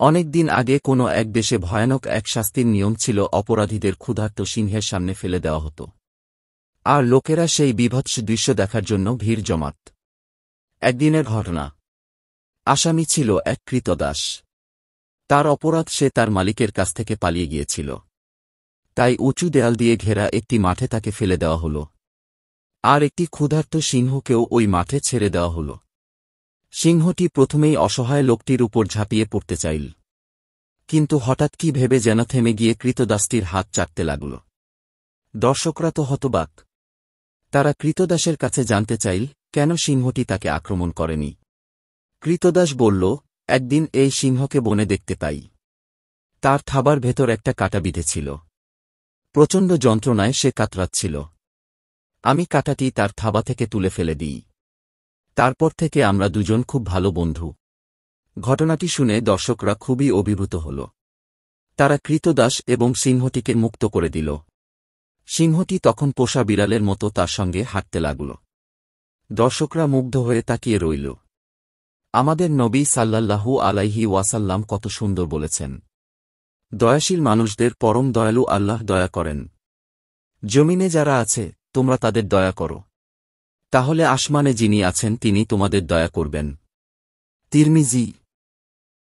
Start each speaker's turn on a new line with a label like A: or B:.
A: অনেক দিন আগে কোনো এক দেশে ভয়ানক এক শাস্তির নিয়ম ছিল, অপরাধীদের ক্ষুধার্ত সিংহের সামনে ফেলে দেওয়া হতো। আর লোকেরা সেই বীভৎস দৃশ্য দেখার জন্য ভিড় জমাত। একদিনের ঘটনা। আসামি ছিল এক ক্রীতদাস। তার অপরাধ, সে তার মালিকের কাছ থেকে পালিয়ে গিয়েছিল। তাই উঁচু দেয়াল দিয়ে ঘেরা একটি মাঠে তাকে ফেলে দেওয়া হল। আর একটি ক্ষুধার্ত সিংহকেও ওই মাঠে ছেড়ে দেওয়া হল। সিংহটি প্রথমেই অসহায় লোকটির উপর ঝাঁপিয়ে পড়তে চাইল, কিন্তু হঠাৎ কি ভেবে যেন থেমে গিয়ে ক্রীতদাসটির হাত চাটতে লাগল। দর্শকরা তো হতবাক। তারা ক্রীতদাসের কাছে জানতে চাইল, কেন সিংহটি তাকে আক্রমণ করেনি। ক্রীতদাস বলল, একদিন এই সিংহকে বনে দেখতে পাই। তার থাবার ভেতর একটা কাঁটা বিঁধেছিল। প্রচণ্ড যন্ত্রণায় সে কাতরাচ্ছিল। আমি কাঁটাটি তার থাবা থেকে তুলে ফেলে দিই। তারপর থেকে আমরা দুজন খুব ভালো বন্ধু। ঘটনাটি শুনে দর্শকরা খুবই অভিভূত হল। তারা ক্রীতদাস এবং সিংহটিকে মুক্ত করে দিল। সিংহটি তখন পোষা বিড়ালের মতো তার সঙ্গে হাঁটতে লাগল। দর্শকরা মুগ্ধ হয়ে তাকিয়ে রইল। আমাদের নবী সাল্লাল্লাহু আলাইহি ওয়াসাল্লাম কত সুন্দর বলেছেন, দয়াশীল মানুষদের পরম দয়ালু আল্লাহ দয়া করেন। জমিনে যারা আছে, তোমরা তাদের দয়া করো, তাহলে আসমানে যিনি আছেন তিনি তোমাদের দয়া করবেন। তিরমিজি।